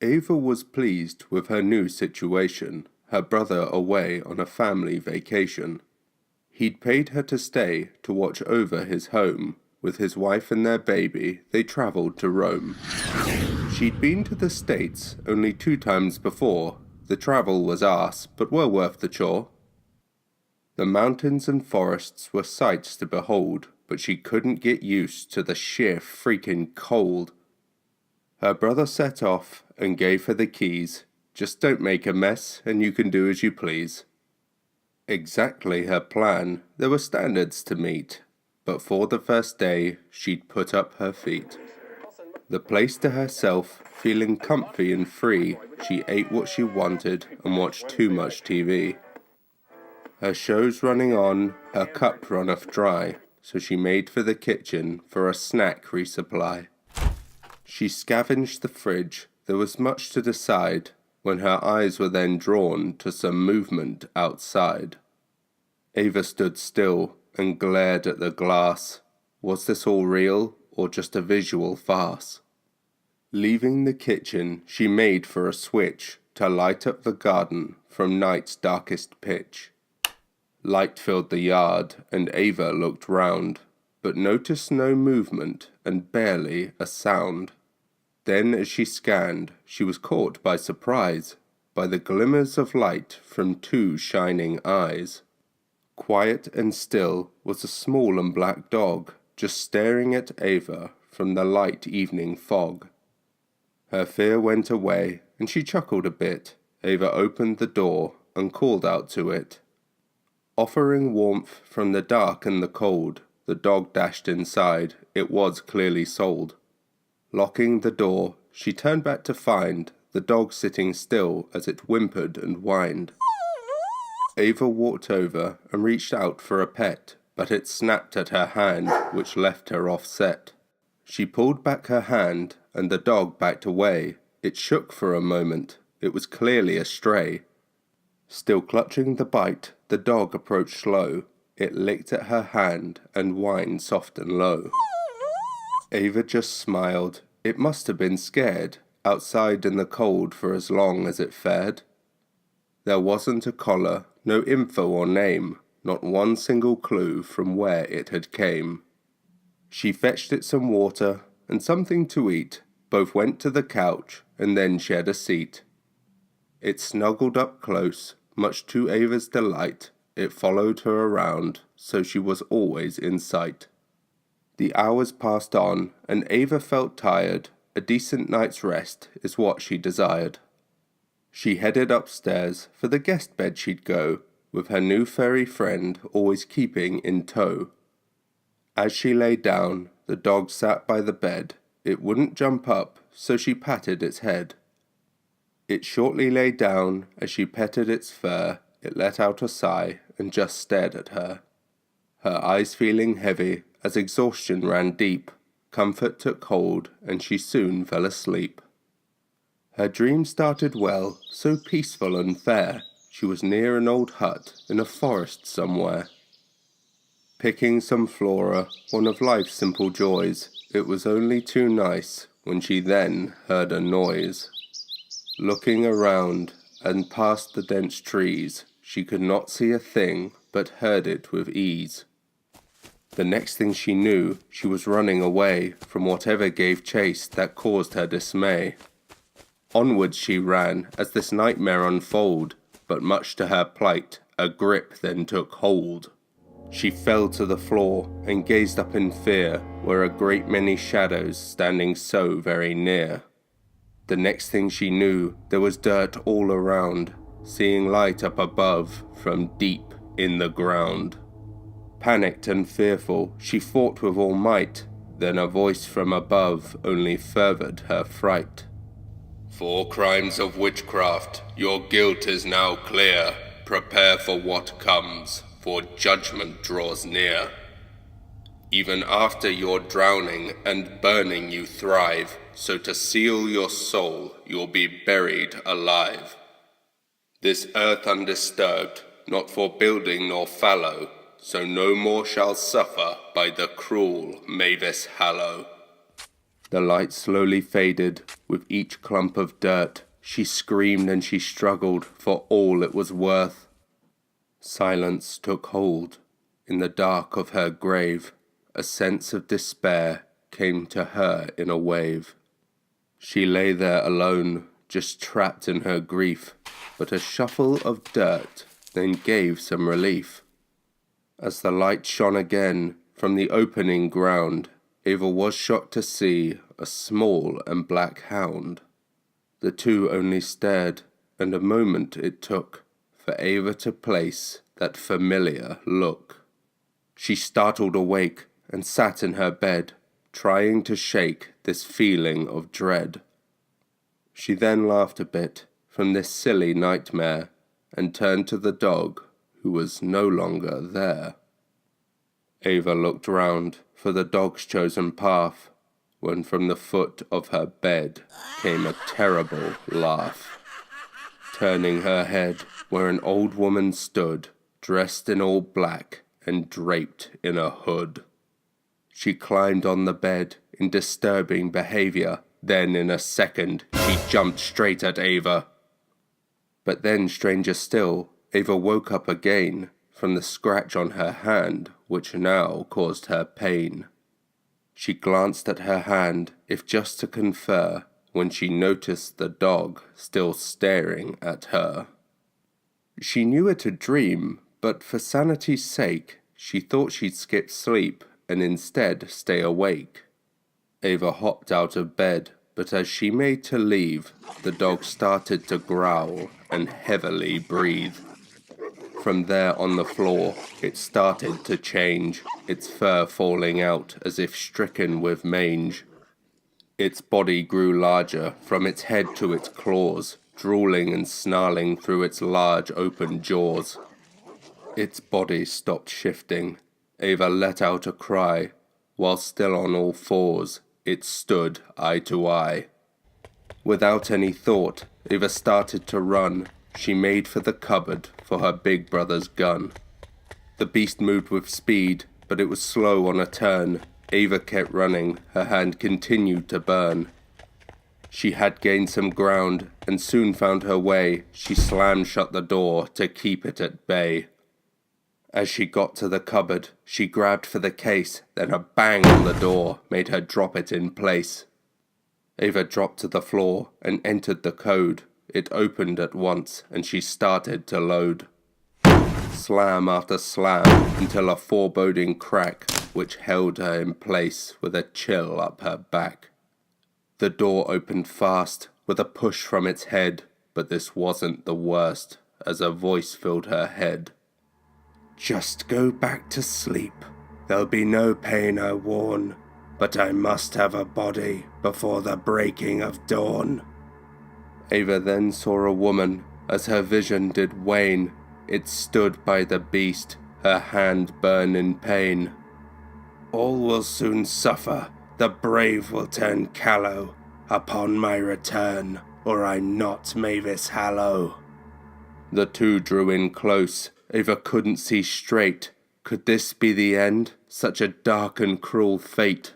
Ava was pleased with her new situation, her brother away on a family vacation. He'd paid her to stay to watch over his home. With his wife and their baby, they travelled to Rome. She'd been to the States only 2 times before. The travel was arse, but well worth the chore. The mountains and forests were sights to behold, but she couldn't get used to the sheer freaking cold. Her brother set off and gave her the keys. Just don't make a mess and you can do as you please. Exactly her plan, there were standards to meet, but for the first day she'd put up her feet. The place to herself, feeling comfy and free, she ate what she wanted and watched too much TV. Her shows running on, her cup runneth dry, so she made for the kitchen for a snack resupply. She scavenged the fridge, there was much to decide, when her eyes were then drawn to some movement outside. Ava stood still and glared at the glass. Was this all real, or just a visual farce? Leaving the kitchen, she made for a switch to light up the garden from night's darkest pitch. Light filled the yard, and Ava looked round, but noticed no movement and barely a sound. Then as she scanned, she was caught by surprise, by the glimmers of light from 2 shining eyes. Quiet and still was a small and black dog, just staring at Ava from the light evening fog. Her fear went away, and she chuckled a bit. Ava opened the door and called out to it. Offering warmth from the dark and the cold, the dog dashed inside. It was clearly sold. Locking the door, she turned back to find the dog sitting still as it whimpered and whined. Ava walked over and reached out for a pet, but it snapped at her hand, which left her offset. She pulled back her hand, and the dog backed away. It shook for a moment. It was clearly a stray. Still clutching the bite, the dog approached slow. It licked at her hand and whined soft and low. Ava just smiled. It must have been scared, outside in the cold for as long as it fared. There wasn't a collar, no info or name, not one single clue from where it had came. She fetched it some water and something to eat. Both went to the couch and then shared a seat. It snuggled up close, much to Ava's delight. It followed her around, so she was always in sight. The hours passed on, and Ava felt tired. A decent night's rest is what she desired. She headed upstairs, for the guest bed she'd go, with her new furry friend always keeping in tow. As she lay down, the dog sat by the bed. It wouldn't jump up, so she patted its head. It shortly lay down. As she petted its fur, it let out a sigh and just stared at her. Her eyes feeling heavy as exhaustion ran deep, comfort took hold and she soon fell asleep. Her dream started well, so peaceful and fair. She was near an old hut in a forest somewhere. Picking some flora, one of life's simple joys, it was only too nice when she then heard a noise. Looking around and past the dense trees, she could not see a thing, but heard it with ease. The next thing she knew, she was running away from whatever gave chase that caused her dismay. Onwards she ran as this nightmare unfolded, but much to her plight, a grip then took hold. She fell to the floor and gazed up in fear, where a great many shadows standing so very near. The next thing she knew, there was dirt all around, seeing light up above from deep in the ground. Panicked and fearful, she fought with all might, then a voice from above only furthered her fright. For crimes of witchcraft, your guilt is now clear. Prepare for what comes, for judgment draws near. Even after your drowning and burning you thrive, so to seal your soul, you'll be buried alive. This earth undisturbed, not for building nor fallow, so no more shall suffer by the cruel Mavis Hallow. The light slowly faded, with each clump of dirt. She screamed and she struggled for all it was worth. Silence took hold. In the dark of her grave, a sense of despair came to her in a wave. She lay there alone, just trapped in her grief, but a shuffle of dirt then gave some relief. As the light shone again from the opening ground, Ava was shocked to see a small and black hound. The two only stared, and a moment it took for Ava to place that familiar look. She startled awake and sat in her bed, trying to shake this feeling of dread. She then laughed a bit from this silly nightmare and turned to the dog, who was no longer there. Ava looked round for the dog's chosen path, when from the foot of her bed came a terrible laugh. Turning her head where an old woman stood, dressed in all black and draped in a hood. She climbed on the bed in disturbing behavior, then in a second she jumped straight at Ava. But then, stranger still, Ava woke up again from the scratch on her hand, which now caused her pain. She glanced at her hand, if just to confer, when she noticed the dog still staring at her. She knew it a dream, but for sanity's sake, she thought she'd skip sleep and instead stay awake. Ava hopped out of bed, but as she made to leave, the dog started to growl and heavily breathe. From there on the floor, it started to change, its fur falling out as if stricken with mange. Its body grew larger, from its head to its claws, drooling and snarling through its large open jaws. Its body stopped shifting. Ava let out a cry. While still on all fours, it stood eye to eye. Without any thought, Ava started to run. She made for the cupboard for her big brother's gun. The beast moved with speed, but it was slow on a turn. Ava kept running, her hand continued to burn. She had gained some ground, and soon found her way. She slammed shut the door to keep it at bay. As she got to the cupboard, she grabbed for the case, then a bang on the door made her drop it in place. Ava dropped to the floor and entered the code. It opened at once, and she started to load. Slam after slam, until a foreboding crack, which held her in place with a chill up her back. The door opened fast, with a push from its head, but this wasn't the worst, as a voice filled her head. "Just go back to sleep. There'll be no pain, I warn, but I must have a body before the breaking of dawn." Ava then saw a woman, as her vision did wane. It stood by the beast, her hand burned in pain. "All will soon suffer, the brave will turn callow, upon my return, or I'm not Mavis Hallow." The two drew in close. Ava couldn't see straight. Could this be the end? Such a dark and cruel fate.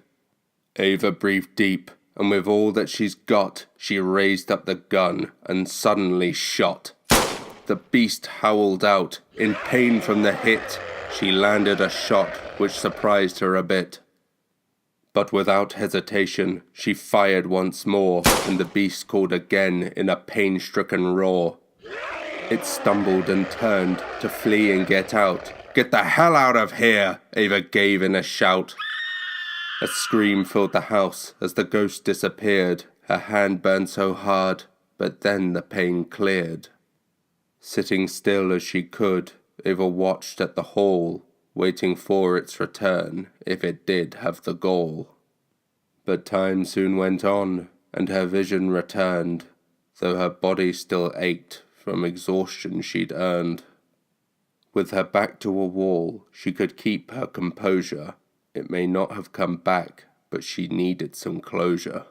Ava breathed deep, and with all that she's got, she raised up the gun and suddenly shot. The beast howled out, in pain from the hit. She landed a shot which surprised her a bit. But without hesitation, she fired once more, and the beast called again in a pain-stricken roar. It stumbled and turned to flee and get out. "Get the hell out of here!" Ava gave in a shout. A scream filled the house as the ghost disappeared. Her hand burned so hard, but then the pain cleared. Sitting still as she could, Ava watched at the hall, waiting for its return, if it did have the gall. But time soon went on, and her vision returned, though her body still ached from exhaustion she'd earned. With her back to a wall, she could keep her composure. It may not have come back, but she needed some closure.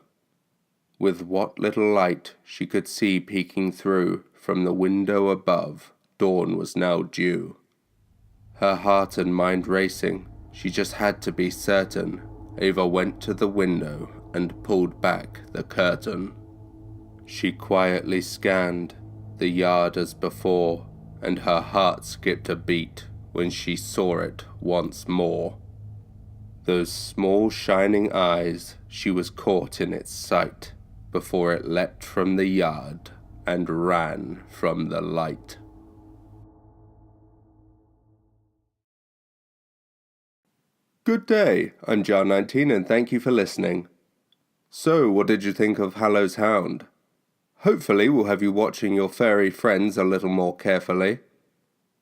With what little light she could see peeking through from the window above, dawn was now due. Her heart and mind racing, she just had to be certain. Ava went to the window and pulled back the curtain. She quietly scanned the yard as before, and her heart skipped a beat when she saw it once more. Those small shining eyes, she was caught in its sight before it leapt from the yard and ran from the light. Good day, I'm Jar19 and thank you for listening. So, what did you think of Hallow's Hound? Hopefully we'll have you watching your furry friends a little more carefully.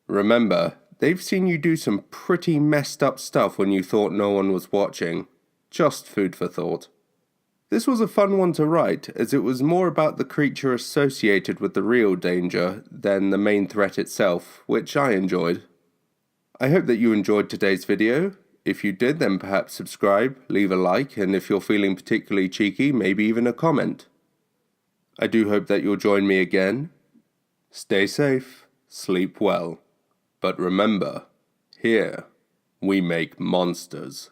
Remember, they've seen you do some pretty messed up stuff when you thought no one was watching. Just food for thought. This was a fun one to write, as it was more about the creature associated with the real danger than the main threat itself, which I enjoyed. I hope that you enjoyed today's video. If you did, then perhaps subscribe, leave a like, and if you're feeling particularly cheeky, maybe even a comment. I do hope that you'll join me again. Stay safe, sleep well, but remember, here we make monsters.